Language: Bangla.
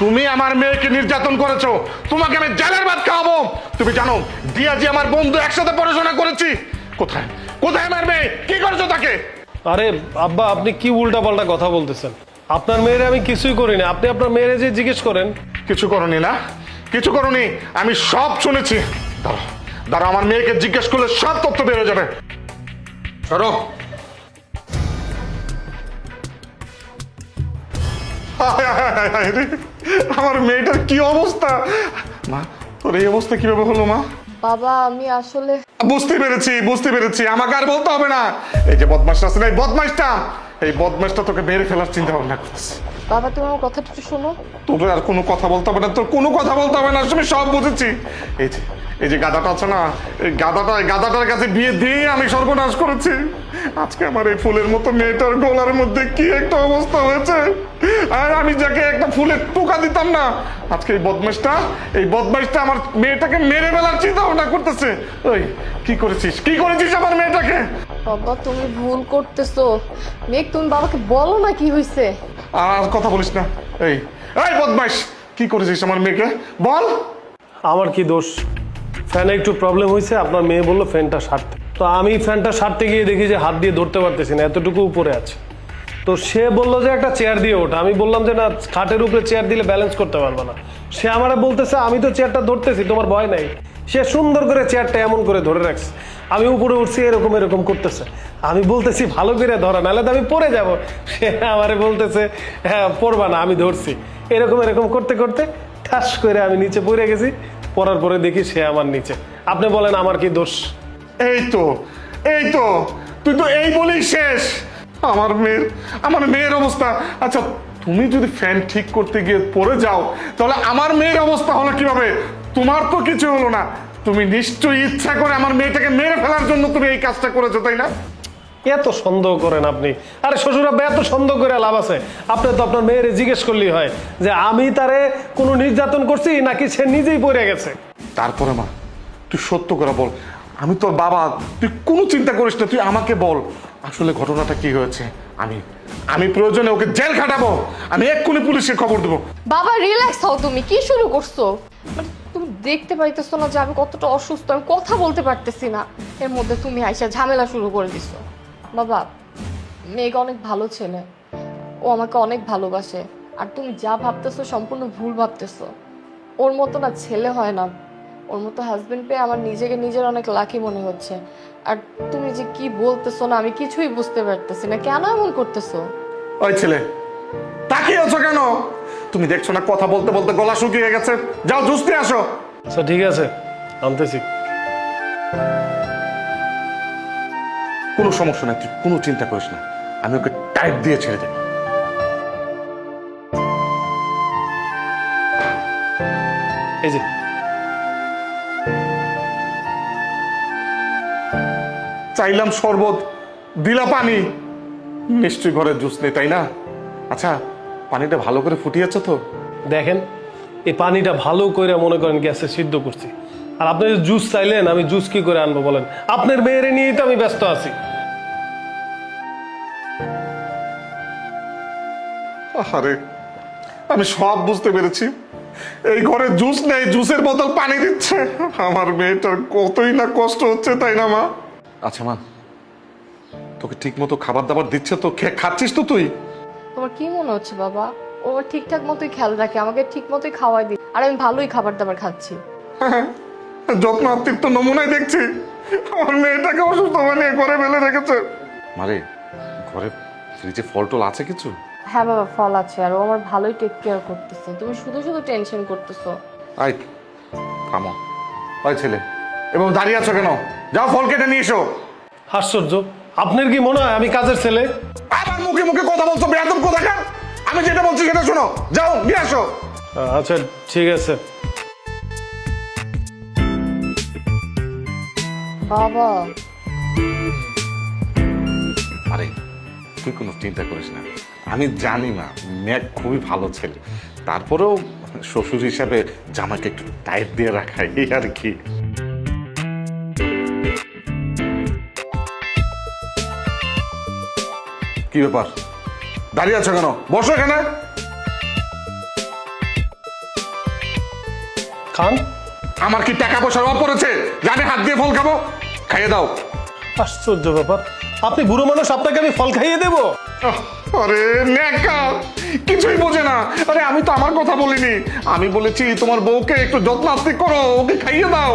তুমি আমার মেয়েকে নির্যাতন করেছো, তোমাকে আমি জেলের ভাত খাওয়াবো। তুমি জানো দিয়াজি আমার বন্ধু, একসাথে পড়াশোনা করেছি। কোথায় কোথায় আমার মেয়ে? কি করেছো তাকে? আরে আব্বা, আপনি কি উল্টাপাল্টা কথা বলতেছেন? আপনার মেয়েরে আমি কিছুই করিনি। আপনি আপনার মেয়েরে যে জিজ্ঞেস করেন। কিছু করনি না? কিছু করনি? আমি সব শুনেছি। দাঁড়াও দাঁড়াও, আমার মেয়েকে জিজ্ঞেস করলে সব তথ্য বেরো যাবে। সরো। আমার মেয়েটার কি অবস্থা! মা, তোর এই অবস্থা কিভাবে হলো মা? বাবা আমি আসলে বুঝতে পেরেছি, আমাকে আর বলতে হবে না। এই যে বদমাসটা আছে না, এই বদমাসটা তোকে মেরে ফেলার চিন্তা ভাবনা করতেছে। বাবা তুমি আমার কথাটা একটু শোনো। তোর আর কোনো কথা বলতে হবে না, তোর কোনো কথা বলতে হবে না, আমি সব বুঝেছি। এই যে গাধাটা আছে না, এই গাধাটার কাছে বিয়ে দিয়ে আমি সর্বনাশ করেছি। আজকে আমার এই ফুলের মতো মেয়েটার গলার মধ্যে কি একটা অবস্থা হয়েছে। আর আমি যাকে একটা ফুলের টোকা দিতাম না, আজকে এই বদমাইশটা আমার মেয়েটাকে মেরে ফেলার চিন্তা ভাবনা করতেছে। ওই কি করেছিস আমার মেয়েটাকে? বাবা তুমি ভুল করতেছো। মেঘ তুমি বাবাকে বলো না কি হয়েছে। আর কথা বলিস না। এই এই বদমাইশ, কি করেছিস আমার মেয়েকে? বল। আমার কি দোষ? ফ্যানে একটু প্রবলেম হয়েছে, আপনার মেয়ে বললো ফ্যানটা সারতে। তো আমি ফ্যানটা সারতে গিয়ে দেখি যে হাত দিয়ে ধরতে পারতেছি না, এতটুকু উপরে আছে। তো সে বললো যে একটা চেয়ার দিয়ে ওঠা। আমি বললাম যে না, খাটের উপরে চেয়ার দিলে ব্যালেন্স করতে পারবে না। সে আমারে বলতেছে আমি তো চেয়ারটা ধরতেছি, তোমার ভয় নাই। সে সুন্দর করে চেয়ারটা এমন করে ধরে রাখছে। আমি উপরে উঠছি, এরকম করতেছে। আমি বলতেছি ভালো করে ধরা, নাহলে তো আমি পড়ে যাব। সে আমারে বলতেছে হ্যাঁ পড়বা না, আমি ধরছি। এরকম করতে করতে ঠাস করে আমি নিচে পড়ে গেছি। পড়ার পরে দেখি সে আমার নিচে। আপনি বলেন আমার কি দোষ? এই তো তুই তো এই বলেই শেষ। আমার মেয়ের অবস্থা। আচ্ছা, তুমি যদি ফ্যান ঠিক করতে গিয়ে পড়ে যাও, তাহলে আমার মেয়ের অবস্থা হলো কিভাবে? তোমার তো কিছু হলো না। তুমি নিশ্চয়ই ইচ্ছা করে আমার মেয়েটাকে মেরে ফেলার জন্য তুমি এই কাজটা করেছো, তাই না? এত সন্দেহ করেন আপনি? আরে শ্বশুর আব্বা, এত সন্দেহ করে লাভ আছে? আপনি তো আপনার মেয়ের জিজ্ঞেস করলেই হয় যে আমি তারে কোনো নির্যাতন করছি নাকি সে নিজেই পড়ে গেছে। তারপরে মা, তুই সত্য করে বল। আমি তোর বাবা, তুই কোনো চিন্তা করিস না, তুই আমাকে বল আসলে ঘটনাটা কি হয়েছে। আমি প্রয়োজনে ওকে জেল খাটাবো, আমি এক্ষুনি পুলিশে খবর দেবো। বাবা রিল্যাক্স হও, তুমি কি শুরু করছো? মানে তুমি দেখতে পাইতেছো না যে আমি কতটা অসুস্থ, আমি কথা বলতে পারতেছি না। এর মধ্যে তুমি আইসা ঝামেলা শুরু করে দিছো। বাবা মেঘ অনেক ভালো ছেলে, ও আমাকে অনেক ভালোবাসে। আর তুমি যা ভাবতেছো সম্পূর্ণ ভুল ভাবতেছো। ওর মতো না ছেলে হয় না, ওর মতো হাজবেন্ড পেয়ে আমার নিজের অনেক লাকি মনে হচ্ছে। আর তুমি যে কি বলতেছো না, আমি কিছুই বুঝতে পারতেছি না। কেন এমন করতেছো? ওই ছেলে, তাকিয়ে আছো কেন? তুমি দেখছো না কথা বলতে বলতে গলা শুকিয়ে গেছে? যাও জুস নিয়ে আসো। আচ্ছা ঠিক আছে, আনতেছি। কোনো সমস্যা নাই, তুই কোনো চিন্তা করিস না, আমি ওকে টাইট দিয়ে ছেড়ে দেব। এই যে চাইলাম শরবত, দিলা পানি। নিশ্চয়ই ঘরে জুস নেই, তাই না? আচ্ছা, পানিটা ভালো করে ফুটিয়েছ তো? দেখেন, এই পানিটা ভালো করে মনে করেন গ্যাসে সিদ্ধ করছি। আর আপনি যদি জুস চাইলেন, আমি জুস কি করে আনবো বলেন? আপনার মেয়েরে নিয়েই তো আমি ব্যস্ত আছি। আরে, আমি সব বুঝতে পেরেছি। এই ঘরে জুস নেই, জুসের বোতল পানি দিচ্ছে। আমার মেয়েটার কতই না কষ্ট হচ্ছে, তাই না মা? আচ্ছা মা, তোকে ঠিক মতো খাবার দাবার দিচ্ছে তো? খাচ্ছিস তো তুই? তোমার কি মনে হচ্ছে বাবা? ও ঠিকঠাক মতোই খেয়াল রাখে, আমাকে ঠিক মতোই খাওয়াই দিই। আর আমি ভালোই খাবার দাবার খাচ্ছি। যত্ন আত্মীয় নমুনায় দেখছি আমার মেয়েটাকে অসুস্থ বানিয়ে ঘরে ফেলে রেখেছে। মারে, ঘরে ফ্রিজে ফল টল আছে কিছু? হ্যাঁ বাবা, ফল আছে। আর ও আমার ভালোই টেক কেয়ার করতেছে। তুমি শুধু টেনশন করতেছো। আই থামো। ওই ছেলে, এবং দাঁড়িয়ে আছো কেন? যাও ফল কেটে নিয়ে এসো। আশ্চর্য, আপনার কি মনে হয় আমি কাজের ছেলে? আমার মুখে মুখে কথা বলছো বেয়াদব কোথাকার! আমি যেটা বলছি সেটা শোনো, যাও নিয়ে আসো। আচ্ছা ঠিক আছে। বাবা আরে তুই কোনো চিন্তা করিস না, আমি জানি না ম্যাক খুবই ভালো ছেলে, তারপরেও শ্বশুর হিসাবে জামাকে একটু টাইট দিয়ে রাখা, এই আর কি। কি ব্যাপার, দাঁড়িয়ে আছো কেন? বসো এখানে। খান। আমার কি টাকা পয়সার অভাব পড়েছে যে আমি হাত দিয়ে ফল খাবো? খাইয়ে দাও। আশ্চর্য ব্যাপার, আপনি বুড়ো মানুষ, আপনাকে আমি ফল খাইয়ে দেবো? আহ, আরে নেকা, কিছুই বোঝে না। আরে আমি তো আমার কথা বলিনি, আমি বলেছি তোমার বউকে একটু যত্ন আস্তি করো, ওকে খাইয়ে দাও।